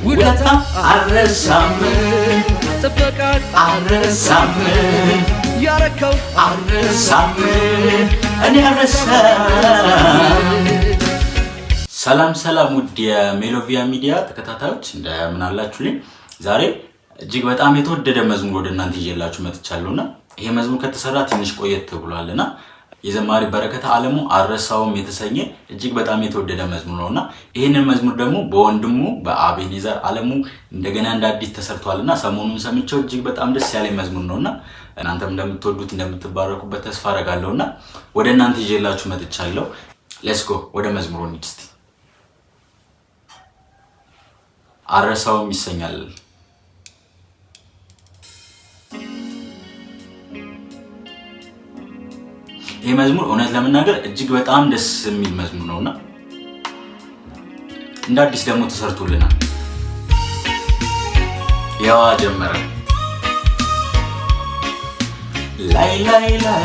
ውለታ አልረሳም ጥበቃን አልረሳም ያረከው አልረሳም እኔ አልረሳም። ሰላም ሰላም ውድ የሜሎቪያ ሚዲያ ተከታታዮች እንደምን አላችሁልኝ? ዛሬ እጅግ በጣም የተወደደ መዝሙር ወደ እናንተ ይዤላችሁ መጥቻለሁና ይሄ መዝሙር ከተሰራ ትንሽ ቆየት ብሏልና የዘማሪ በረከት ዓለሙ አልረሳውም የተሰኘ እጅግ በጣም የተወደደ መዝሙር ነውና ይሄንን መዝሙር ደግሞ በወንድሙ በአቤኔዘር ዓለሙ እንደገና እንደ አዲስ ተሰርቷልና ሰሞኑን ሰምቼው እጅግ በጣም ደስ ያለኝ መዝሙር ነውና እናንተም እንደምትወዱት እንደምትባረኩበት ተስፋ አደርጋለሁና ወደ እናንተ ይዤላችሁ መጥቻለሁ። ሌትስ ጎ ወደ መዝሙሩ እንሂድ። አልረሳውም ይሰኛል። ይሄ መዝሙር እውነት ለመናገር እጅግ በጣም ደስ የሚል መዝሙር ነውና እንደ አዲስ ደግሞ ተሰርቶልናል። ያው ጀመረ ላይ ላይ ላይ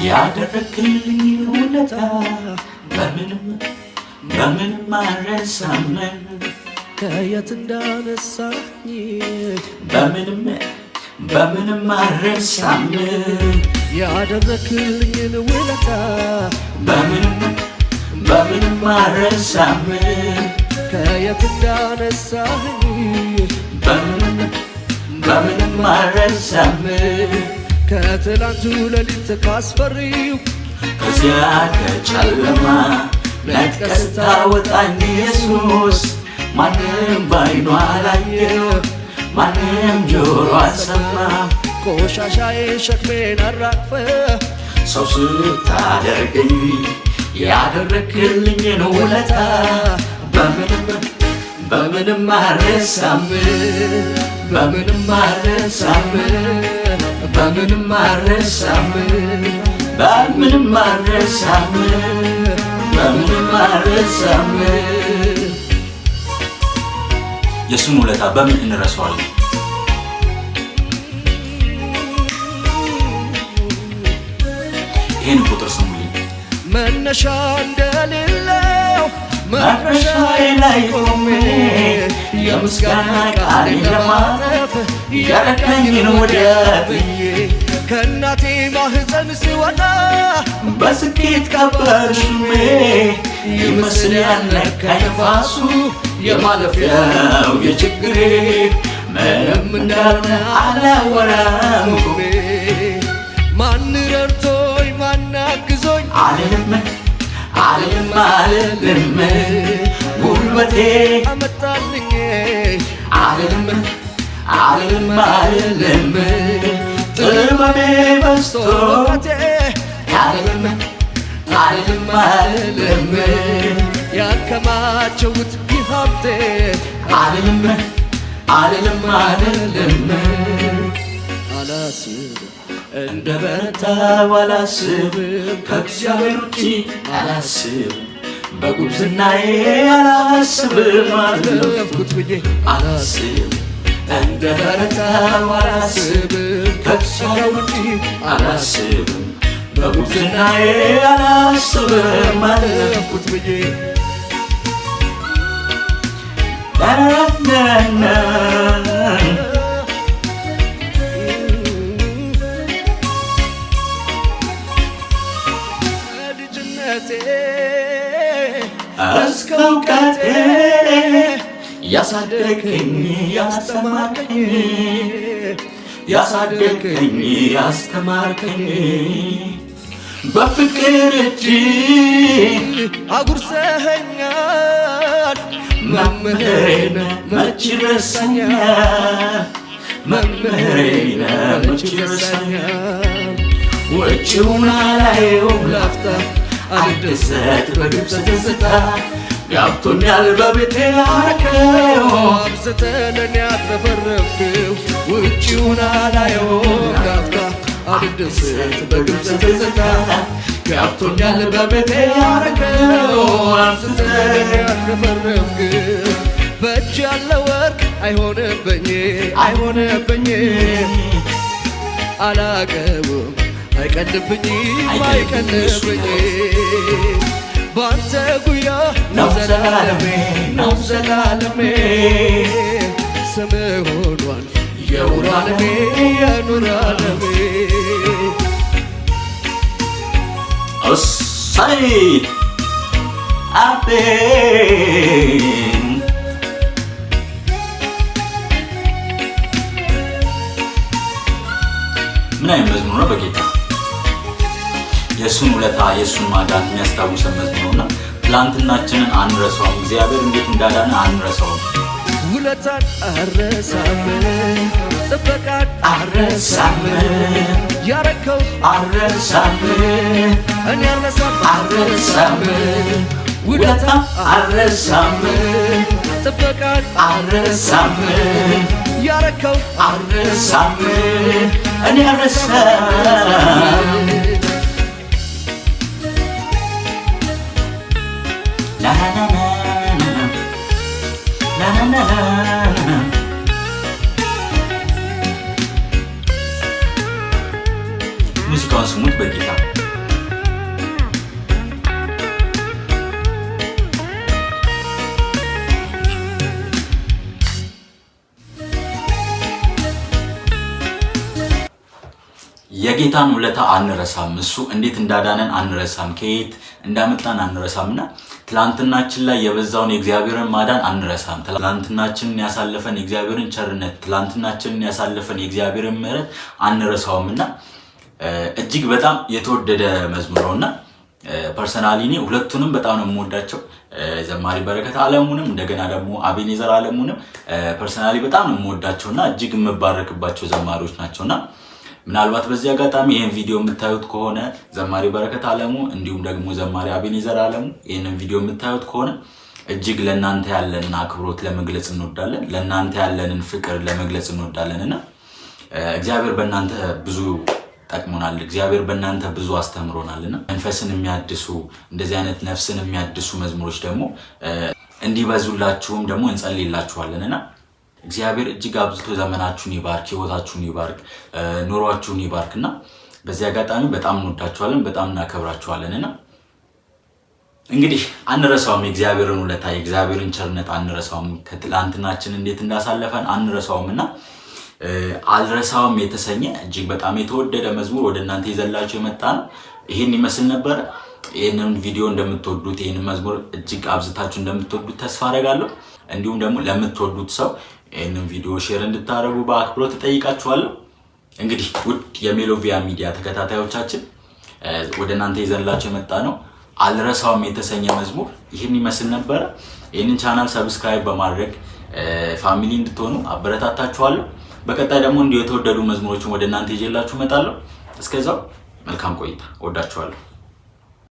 ያደረክልኝ ውለታ በምንም አልረሳም ከየት እንዳነሳኝ በምንም አልረሳም ያደረክልኝን ውለታ በምንም አልረሳም ከየት እንዳነሳኝ በምንም አልረሳም ከትላንቱ ሌሊት ካስፈሪው ከዚያ ከጨለማ ነጥቀህ ታወጣኝ ኢየሱስ። ማንም ባይኑ አላየው ማንም ጆሮ አልሰማ ቆሻሻዬ ሸክሜን አራግፈ ሰው ስታደርገኝ ያደረክልኝን ውለታ በምንም አልረሳም በምንም አልረሳም በምንም አልረሳም በምንም አልረሳም በምንም አልረሳም። የሱን ውለታ በምን እንረሳዋለን? ይሄን ቁጥር ስሙልኝ። መነሻ እንደሌለው መድረሻዬ ላይ ቆሜ የምስጋና ቃሌን ለማጠፍ ያረከኝን ወደት ከእናቴ ማህፀን ስወጣ በስኬት ቀበርሽሜ ይመስል ያልነካኝ ነፋሱ የማለፊያው የችግሬ ምንም እንዳልሆነ አላወራም ቁሜ። ማን ረድቶኝ ማን አግዞኝ አልልም ጉልበቴ አመጣልኝ አልልም ጥበቤ በዝቶ አልልም ያከማቸውት ሀብቴ አልልም አላስብ እንደ በረታው አላስብም ከእግዚአብሔር ውጪ አላስብም በጉብዝናዬ አላስብም አለፍኩት ብዬ አላስብም እንደ በረታው አላስብም ከእግዚአብሔር ውጪ አላስብም በጉብዝናዬ አላስብም አለፍኩት ብዬ እስከ እውቀቴ ያሳደገኝ ያስተማርከኝ በፍቅር እጅ አጉርሰኸኛል መምህሬን መች ይረሳኛል መች ይረሳኛል ውጭውን አላየውም ላፍታ አልደሰት በግብፅ ትዝታ ገብቶኛል በቤቴ ያረከው አብዝተህ ለኔ አትረፈረፍከው ውጭውን አላየውም ላፍታ አልደሰት በግብፅ ትዝታ ገብቶኛል በቤቴ ያረከው አብዝተህ ለኔ አትረፈረፍከው እንዳለ ወርቅ አይሆንብኝ አይሆንብኝ አላቀውም አይቀልብኝ አይቀልብኝ ባንተ ጉያ ነው ዘላለሜ ነው ዘላለሜ ስምህ ሆኗል የኑር ዓለሜ የኑር ዓለሜ እሰይ አቤ ምን አይነት መዝሙር ነው በጌታ የሱን ውለታ የሱን ማዳን የሚያስታውሰን መዝሙር ነውና ትላንትናችንን አንረሳውም እግዚአብሔር እንዴት እንዳዳነ አንረሳውም ውለታን አረሳም ጥበቃን አረሳም ያረከው አረሳም እኔ አረሳም አረሳም ውለታን አረሳም ጥበቃን አረሳም ያረከው አረሳም እኔ አረሳም ሙዚቃውን ስሙት በጌታ የጌታን ውለታ አንረሳም እሱ እንዴት እንዳዳነን አንረሳም ከየት እንዳመጣን አንረሳምና ትላንትናችን ላይ የበዛውን የእግዚአብሔርን ማዳን አንረሳም ትላንትናችንን ያሳለፈን የእግዚአብሔርን ቸርነት ትላንትናችንን ያሳለፈን የእግዚአብሔርን ምሕረት አንረሳውምና እጅግ በጣም የተወደደ መዝሙር ነውና ፐርሰናሊ እኔ ሁለቱንም በጣም ነው የምወዳቸው ዘማሪ በረከት አለሙንም እንደገና ደግሞ አቤኔዘር አለሙንም ፐርሰናሊ በጣም ነው የምወዳቸውና እጅግ የምባረክባቸው ዘማሪዎች ናቸውና ምናልባት በዚህ አጋጣሚ ይሄን ቪዲዮ የምታዩት ከሆነ ዘማሪ በረከት አለሙ እንዲሁም ደግሞ ዘማሪ አቤኔዘር አለሙ ይሄንን ቪዲዮ የምታዩት ከሆነ እጅግ ለእናንተ ያለንን አክብሮት ለመግለጽ እንወዳለን ለእናንተ ያለንን ፍቅር ለመግለጽ እንወዳለንና እግዚአብሔር በእናንተ ብዙ ጠቅሞናል እግዚአብሔር በእናንተ ብዙ አስተምሮናልና መንፈስን የሚያድሱ እንደዚህ አይነት ነፍስን የሚያድሱ መዝሙሮች ደግሞ እንዲበዙላችሁም ደግሞ እንጸልይላችኋለንና እግዚአብሔር እጅግ አብዝቶ ዘመናችሁን ይባርክ ህይወታችሁን ይባርክ ኑሯችሁን ይባርክና በዚህ አጋጣሚ በጣም እንወዳችኋለን በጣም እናከብራችኋለንና እንግዲህ አንረሳውም የእግዚአብሔርን ውለታ የእግዚአብሔርን ቸርነት አንረሳውም ከትላንትናችን እንዴት እንዳሳለፈን አንረሳውምና አልረሳውም የተሰኘ እጅግ በጣም የተወደደ መዝሙር ወደ እናንተ ይዘላችሁ የመጣ ነው ይሄን ይመስል ነበር ይሄንን ቪዲዮ እንደምትወዱት ይሄንን መዝሙር እጅግ አብዝታችሁ እንደምትወዱት ተስፋ አደርጋለሁ እንዲሁም ደግሞ ለምትወዱት ሰው ይሄንን ቪዲዮ ሼር እንድታረጉ በአክብሮት ተጠይቃችኋለሁ እንግዲህ ውድ የሜሎቪያ ሚዲያ ተከታታዮቻችን ወደ እናንተ ይዘላችሁ የመጣ ነው አልረሳውም የተሰኘ መዝሙር ይሄን ይመስል ነበር ይሄንን ቻናል ሰብስክራይብ በማድረግ ፋሚሊ እንድትሆኑ አበረታታችኋለሁ በቀጣይ ደግሞ እንዲሁ የተወደዱ መዝሙሮችን ወደ እናንተ ይዤላችሁ እመጣለሁ እስከዛው መልካም ቆይታ ወዳችኋለሁ